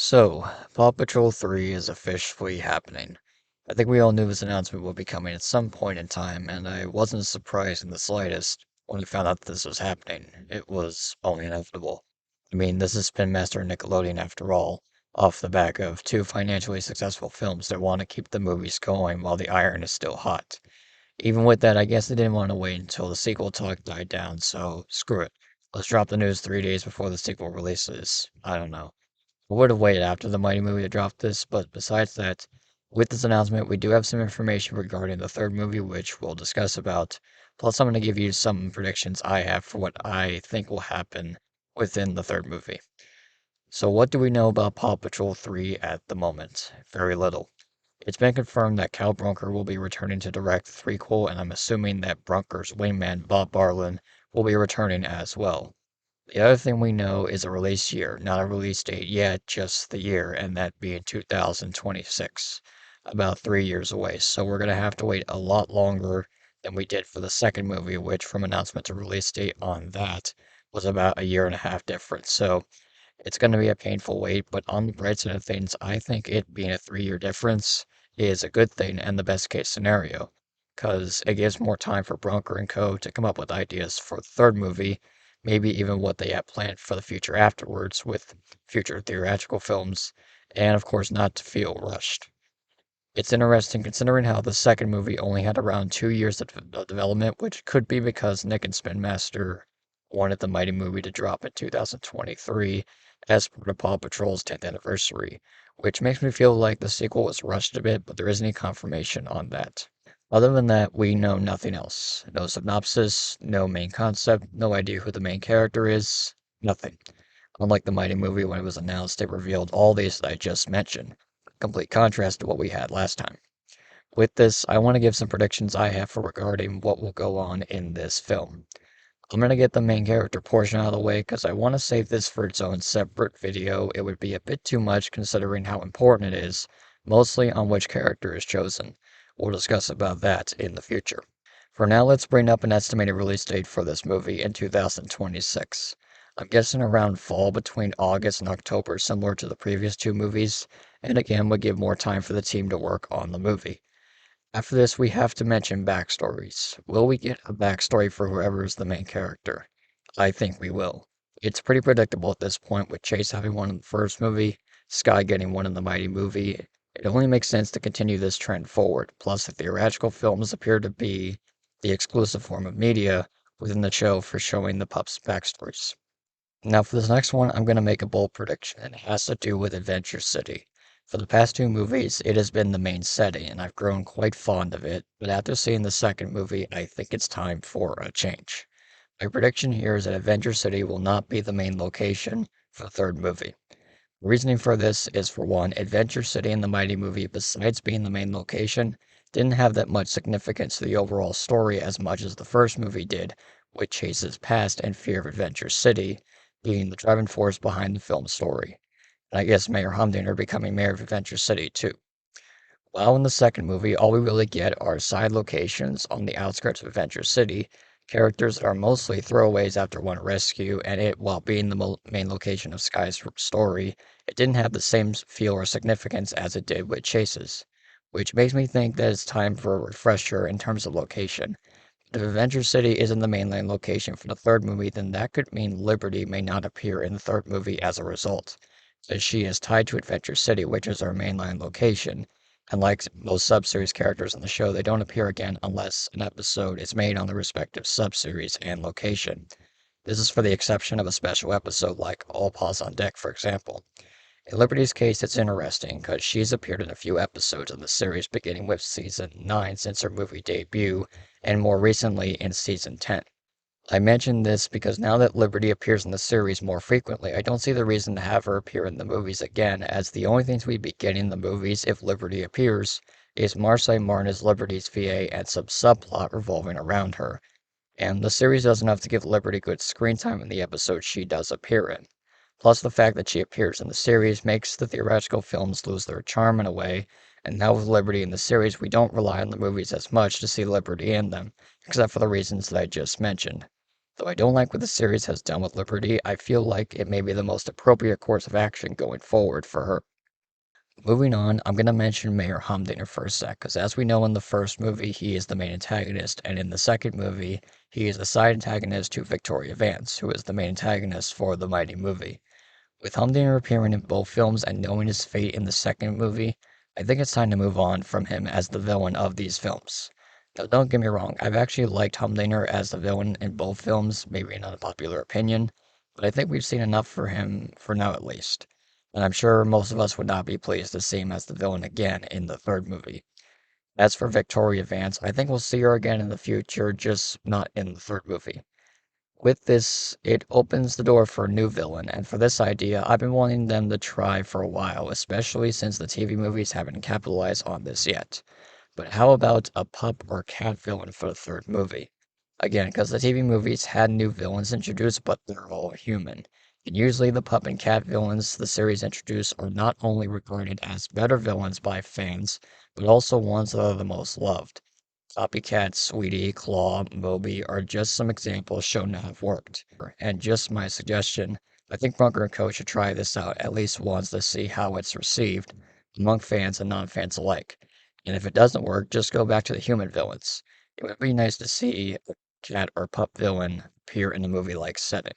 So, Paw Patrol 3 is officially happening. I think we all knew this announcement would be coming at some point in time, and I wasn't surprised in the slightest when I found out that this was happening. It was only inevitable. I mean, this is Spin Master Nickelodeon after all, off the back of two financially successful films that want to keep the movies going while the iron is still hot. Even with that, I guess they didn't want to wait until the sequel talk died down, so screw it. Let's drop the news 3 days before the sequel releases. I don't know. I would have waited after the Mighty movie to drop this, but besides that, with this announcement, we do have some information regarding the third movie, which we'll discuss about. Plus, I'm going to give you some predictions I have for what I think will happen within the third movie. So, what do we know about Paw Patrol 3 at the moment? Very little. It's been confirmed that Cal Brunker will be returning to direct the threequel, and I'm assuming that Brunker's wingman, Bob Barlin, will be returning as well. The other thing we know is a release year, not a release date yet, just the year, and that being 2026, about 3 years away. So we're going to have to wait a lot longer than we did for the second movie, which from announcement to release date on that was about a year and a half difference. So it's going to be a painful wait, but on the bright side of things, I think it being a 3 year difference is a good thing and the best case scenario, because it gives more time for Bronker and Co. to come up with ideas for the third movie, maybe even what they have planned for the future afterwards with future theatrical films, and of course, not to feel rushed. It's interesting considering how the second movie only had around 2 years of development, which could be because Nick and Spin Master wanted the Mighty movie to drop in 2023 as part of Paw Patrol's 10th anniversary, which makes me feel like the sequel was rushed a bit, but there isn't any confirmation on that. Other than that, we know nothing else. No synopsis, no main concept, no idea who the main character is, nothing. Unlike the Mighty movie when it was announced, it revealed all these that I just mentioned. Complete contrast to what we had last time. With this, I want to give some predictions I have for regarding what will go on in this film. I'm going to get the main character portion out of the way because I want to save this for its own separate video. It would be a bit too much considering how important it is, mostly on which character is chosen. We'll discuss about that in the future. For now, let's bring up an estimated release date for this movie in 2026. I'm guessing around fall between August and October, similar to the previous two movies, and again would give more time for the team to work on the movie. After this, we have to mention backstories. Will we get a backstory for whoever is the main character? I think we will. It's pretty predictable at this point, with Chase having one in the first movie, Sky getting one in the Mighty movie. It only makes sense to continue this trend forward. Plus, the theatrical films appear to be the exclusive form of media within the show for showing the pups' backstories. Now, for this next one, I'm going to make a bold prediction, and it has to do with Adventure City. For the past two movies, it has been the main setting, and I've grown quite fond of it, but after seeing the second movie, I think it's time for a change. My prediction here is that Adventure City will not be the main location for the third movie. The reasoning for this is, for one, Adventure City in the Mighty movie, besides being the main location, didn't have that much significance to the overall story as much as the first movie did, with Chase's past and fear of Adventure City being the driving force behind the film's story. And I guess Mayor Humdinger becoming mayor of Adventure City, too. While in the second movie, all we really get are side locations on the outskirts of Adventure City, characters that are mostly throwaways after one rescue, and it, while being the main location of Sky's story, it didn't have the same feel or significance as it did with Chase's, which makes me think that it's time for a refresher in terms of location. If Adventure City isn't the mainland location for the third movie, then that could mean Liberty may not appear in the third movie as a result, as she is tied to Adventure City, which is our mainline location. And like most sub-series characters in the show, they don't appear again unless an episode is made on the respective sub-series and location. This is for the exception of a special episode like All Paws on Deck, for example. In Liberty's case, it's interesting because she's appeared in a few episodes of the series, beginning with season 9 since her movie debut, and more recently in season 10. I mention this because now that Liberty appears in the series more frequently, I don't see the reason to have her appear in the movies again, as the only things we'd be getting in the movies if Liberty appears is Marseille Martin as Liberty's VA and some subplot revolving around her, and the series does enough to give Liberty good screen time in the episodes she does appear in. Plus, the fact that she appears in the series makes the theoretical films lose their charm in a way, and now with Liberty in the series, we don't rely on the movies as much to see Liberty in them, except for the reasons that I just mentioned. Though I don't like what the series has done with Liberty, I feel like it may be the most appropriate course of action going forward for her. Moving on, I'm going to mention Mayor Humdinger for a sec, because as we know in the first movie, he is the main antagonist, and in the second movie, he is the side antagonist to Victoria Vance, who is the main antagonist for the Mighty movie. With Humdinger appearing in both films and knowing his fate in the second movie, I think it's time to move on from him as the villain of these films. Now, don't get me wrong, I've actually liked Humdinger as the villain in both films, maybe an unpopular opinion, but I think we've seen enough for him for now at least. And I'm sure most of us would not be pleased to see him as the villain again in the third movie. As for Victoria Vance, I think we'll see her again in the future, just not in the third movie. With this, it opens the door for a new villain, and for this idea, I've been wanting them to try for a while, especially since the TV movies haven't capitalized on this yet. But how about a pup or cat villain for the third movie? Again, because the TV movies had new villains introduced, but they're all human. And usually the pup and cat villains the series introduced are not only regarded as better villains by fans, but also ones that are the most loved. Copycat, Sweetie, Claw, Moby are just some examples shown to have worked. And just my suggestion, I think Bunker and Co. should try this out at least once to see how it's received among fans and non-fans alike. And if it doesn't work, just go back to the human villains. It would be nice to see a cat or pup villain appear in a movie-like setting.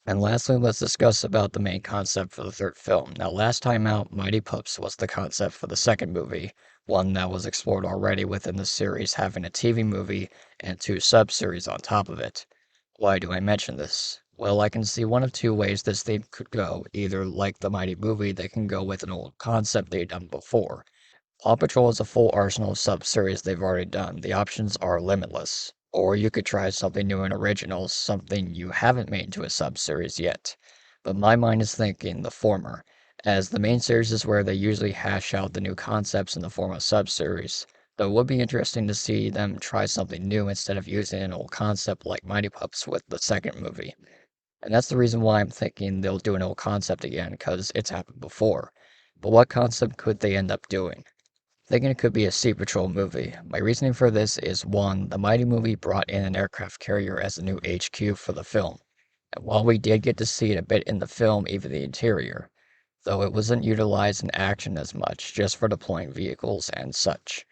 And lastly, let's discuss about the main concept for the third film. Now, last time out, Mighty Pups was the concept for the second movie, one that was explored already within the series, having a TV movie and two sub-series on top of it. Why do I mention this? Well, I can see one of two ways this theme could go. Either like the Mighty movie, they can go with an old concept they've done before. Paw Patrol is a full arsenal of sub-series they've already done. The options are limitless. Or you could try something new and original, something you haven't made into a sub-series yet. But my mind is thinking the former, as the main series is where they usually hash out the new concepts in the form of sub-series. Though it would be interesting to see them try something new instead of using an old concept like Mighty Pups with the second movie. And that's the reason why I'm thinking they'll do an old concept again, because it's happened before. But what concept could they end up doing? Thinking it could be a Sea Patrol movie. My reasoning for this is one, the Mighty movie brought in an aircraft carrier as a new HQ for the film. And while we did get to see it a bit in the film, even the interior, though it wasn't utilized in action as much, just for deploying vehicles and such.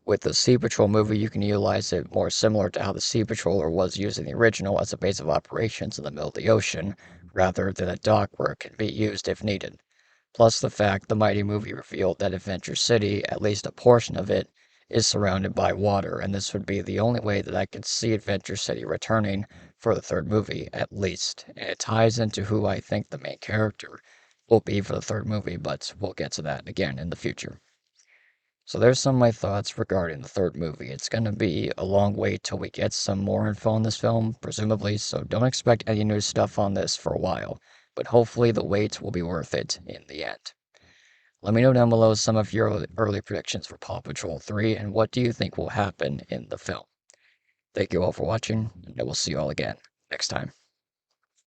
With the Sea Patrol movie, you can utilize it more similar to how the Sea Patroller was used in the original as a base of operations in the middle of the ocean, rather than a dock where it can be used if needed. Plus the fact the Mighty movie revealed that Adventure City, at least a portion of it, is surrounded by water, and this would be the only way that I could see Adventure City returning for the third movie, at least. And it ties into who I think the main character will be for the third movie, but we'll get to that again in the future. So there's some of my thoughts regarding the third movie. It's going to be a long wait till we get some more info on this film, presumably, so don't expect any new stuff on this for a while, but hopefully the wait will be worth it in the end. Let me know down below some of your early predictions for Paw Patrol 3 and what do you think will happen in the film. Thank you all for watching, and I will see you all again next time.